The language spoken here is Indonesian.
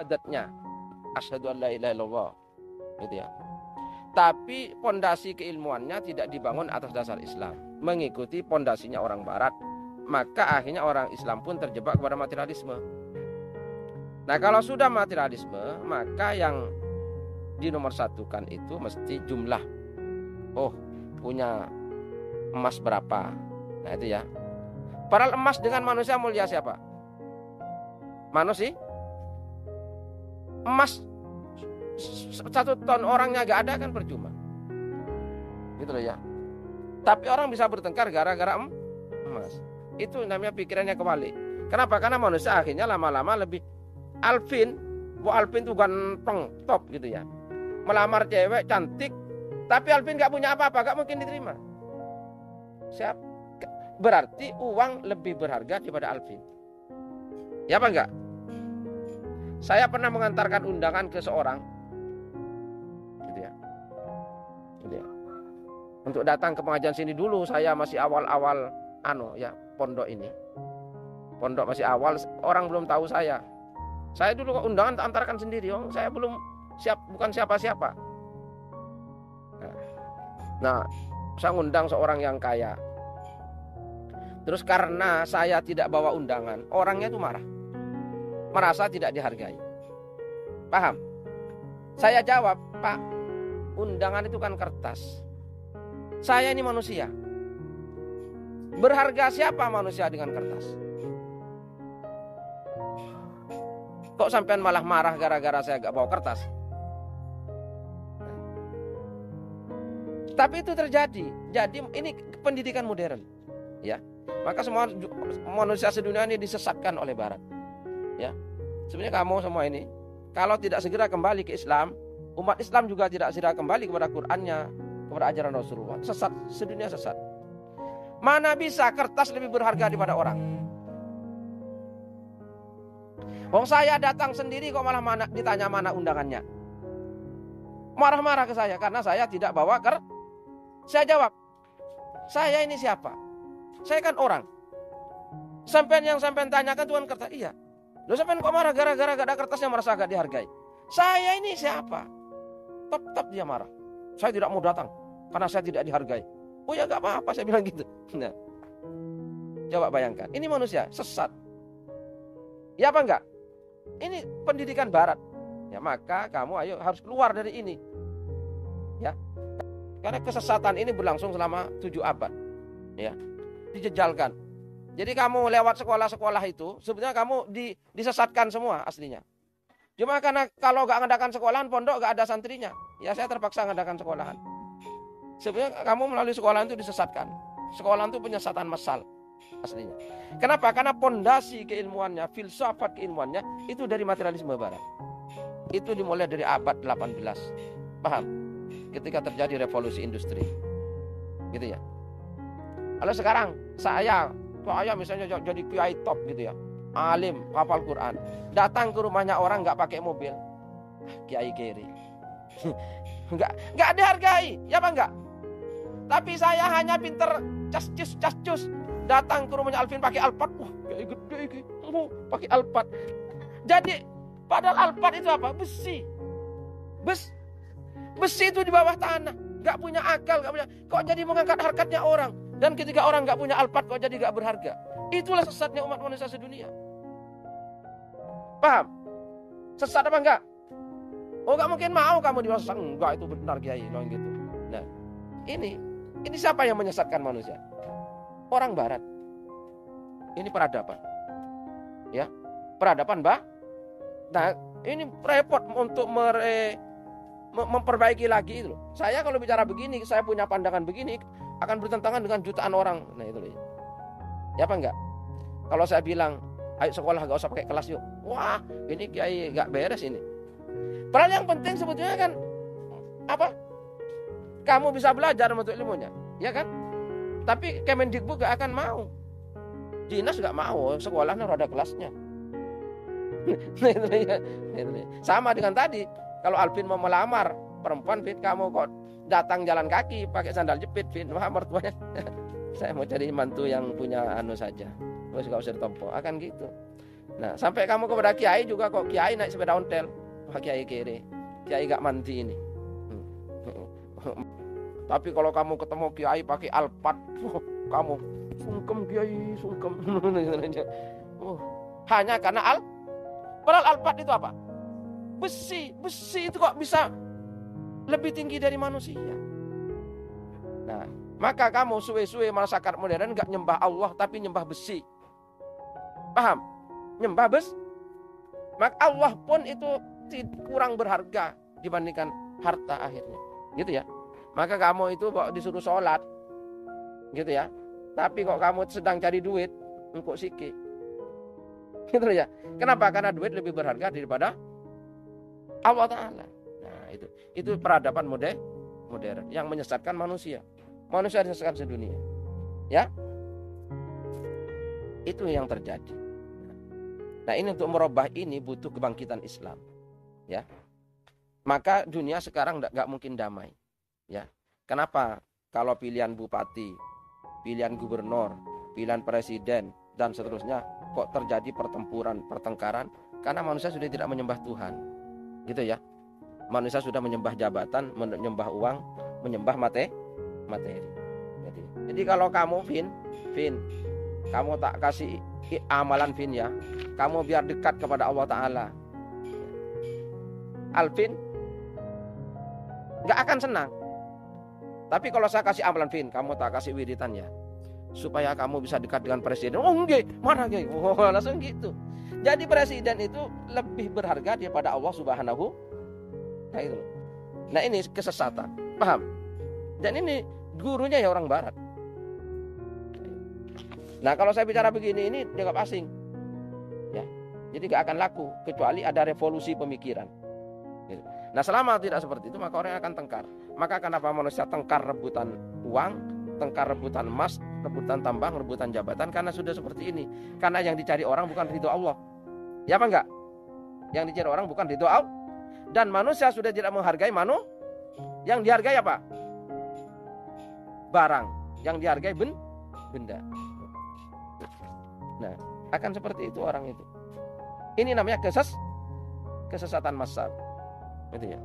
syahadatnya, asyhadu an la ilaha illallah, gitu ya. Tapi pondasi keilmuannya tidak dibangun atas dasar Islam, mengikuti pondasinya orang Barat. Maka akhirnya orang Islam pun terjebak kepada materialisme. Nah, kalau sudah materialisme, maka yang dinomorsatukan itu mesti jumlah. Oh, punya emas berapa? Nah, itu ya. Padahal emas dengan manusia mulia siapa? Manusia. Emas 1 ton orangnya gak ada kan percuma. Gitu loh ya. Tapi orang bisa bertengkar gara-gara emas. Itu namanya pikirannya kebalik. Kenapa? Karena manusia akhirnya lama-lama lebih Alvin. Bu Alvin tuh ganteng, top gitu ya. Melamar cewek cantik, tapi Alvin gak punya apa-apa, gak mungkin diterima. Siap? Berarti uang lebih berharga daripada Alvin. Ya apa enggak? Saya pernah mengantarkan undangan ke seorang gitu ya. Untuk datang ke pengajian sini dulu, saya masih awal-awal ya, pondok ini. Pondok masih awal, orang belum tahu saya. Saya dulu undangan antarkan sendiri, saya belum bukan siapa-siapa. Nah, saya ngundang seorang yang kaya. Terus karena saya tidak bawa undangan, orangnya itu marah. Merasa tidak dihargai. Paham? Saya jawab, Pak, undangan itu kan kertas. Saya ini manusia. Berharga siapa manusia dengan kertas? Kok sampean malah marah gara-gara saya gak bawa kertas? Tapi itu terjadi. Jadi ini pendidikan modern, ya. Maka semua manusia sedunia ini disesatkan oleh Barat, ya. Sebenarnya kamu semua ini, kalau tidak segera kembali ke Islam, umat Islam juga tidak segera kembali kepada Qur'annya, kepada ajaran Rasulullah. Sesat, sedunia sesat. Mana bisa kertas lebih berharga daripada orang? Wong saya datang sendiri kok malah ditanya mana undangannya. Marah-marah ke saya karena saya tidak bawa kertas. Saya jawab, saya ini siapa? Saya kan orang. Sampean yang sampean tanyakan Tuhan kertas. Iya. Loh, sampean kok marah gara-gara gak ada kertasnya, merasa gak dihargai? Saya ini siapa? Tetap dia marah. Saya tidak mau datang karena saya tidak dihargai. Oh ya gak apa-apa, saya bilang gitu. Nah, coba bayangkan, ini manusia sesat. Ya apa enggak? Ini pendidikan Barat. Ya maka kamu ayo harus keluar dari ini. Ya. Karena kesesatan ini berlangsung selama 7 abad. Ya. Dijejalkan. Jadi kamu lewat sekolah-sekolah itu, sebenarnya kamu disesatkan semua aslinya. Cuma karena kalau gak ngadakan sekolahan, pondok gak ada santrinya. Ya saya terpaksa ngadakan sekolahan. Sebenarnya kamu melalui sekolahan itu disesatkan. Sekolahan itu penyesatan massal aslinya. Kenapa? Karena pondasi keilmuannya, filsafat keilmuannya itu dari materialisme Barat. Itu dimulai dari abad 18. Paham? Ketika terjadi revolusi industri. Gitu ya. Kalau sekarang saya misalnya jadi kiai top gitu ya. Alim, hafal Quran. Datang ke rumahnya orang gak pakai mobil. Kiai kiri. Gak dihargai. Ya apa enggak? Tapi saya hanya pinter cas-cus. Datang ke rumahnya Alvin pakai Alphard. Wah, kayak gede. Pakai Alphard. Jadi, padahal Alphard itu apa? Besi. Besi itu di bawah tanah. Gak punya akal. Kok jadi mengangkat harkatnya orang? Dan ketika orang gak punya Alphard, kok jadi gak berharga? Itulah sesatnya umat manusia sedunia. Paham? Sesat apa enggak? Oh gak mungkin mau kamu diwasak. Enggak, itu benar kiai. Gitu. Nah, ini siapa yang menyesatkan manusia? Orang Barat. Ini peradaban. Ya, peradaban Nah, ini repot untuk memperbaiki lagi itu. Saya kalau bicara begini, saya punya pandangan begini, akan bertentangan dengan jutaan orang. Nah, itu loh. Ya apa enggak? Kalau saya bilang, ayo sekolah gak usah pakai kelas yuk. Wah, ini kiai gak beres ini. Padahal yang penting sebetulnya kan apa? Kamu bisa belajar untuk ilmunya, ya kan? Tapi Kemendikbud gak akan mau. Dinas gak mau, sekolahnya ada kelasnya. Sama dengan tadi, kalau Alvin mau melamar perempuan, Fit, kamu kok datang jalan kaki pakai sandal jepit, Fit. Wah, mertuanya, saya mau cari mantu yang punya anu saja. Terus gak usah ditompo, akan gitu. Nah, sampai kamu kepada kiai juga kok kiai naik sepeda ontel. Wah, kiai kere. Kiai gak mandi ini. Tapi kalau kamu ketemu kiai pakai Alphard, kamu sungkem kiai, sungkem. Hanya karena padahal Alphard itu apa? Besi itu kok bisa lebih tinggi dari manusia. Nah, maka kamu suwe-suwe masyarakat modern gak nyembah Allah tapi nyembah besi. Paham? Nyembah besi. Maka Allah pun itu kurang berharga dibandingkan harta akhirnya. Gitu ya. Maka kamu itu kok disuruh sholat. Gitu ya. Tapi kok kamu sedang cari duit, engkau sikit. Gitu ya. Kenapa? Karena duit lebih berharga daripada Allah Ta'ala. Nah, itu peradaban modern yang menyesatkan manusia. Manusia disesatkan sedunia. Ya. Itu yang terjadi. Nah, ini untuk merubah ini butuh kebangkitan Islam. Ya. Maka dunia sekarang enggak mungkin damai. Ya. Kenapa? Kalau pilihan bupati, pilihan gubernur, pilihan presiden dan seterusnya kok terjadi pertengkaran? Karena manusia sudah tidak menyembah Tuhan. Gitu ya. Manusia sudah menyembah jabatan, menyembah uang, menyembah materi. Jadi kalau kamu Vin, kamu tak kasih amalan Vin ya. Kamu biar dekat kepada Allah Ta'ala. Alvin gak akan senang. Tapi kalau saya kasih amalan Vin, kamu tak kasih wiritan ya, supaya kamu bisa dekat dengan presiden. Oh enggak, mana enggak? Oh, langsung gitu. Jadi presiden itu lebih berharga daripada Allah Subhanahu. Nah ini kesesatan, paham? Dan ini gurunya ya orang Barat. Nah kalau saya bicara begini ini dianggap asing, ya. Jadi gak akan laku kecuali ada revolusi pemikiran. Nah selama tidak seperti itu maka orang akan tengkar. Maka kenapa manusia tengkar rebutan uang, tengkar rebutan emas, rebutan tambang, rebutan jabatan? Karena sudah seperti ini. Karena yang dicari orang bukan ridho Allah. Ya apa enggak? Yang dicari orang bukan ridho Allah. Dan manusia sudah tidak menghargai yang dihargai apa? Barang. Yang dihargai benda. Nah akan seperti itu orang itu. Ini namanya kesesatan massal. Gitu ya.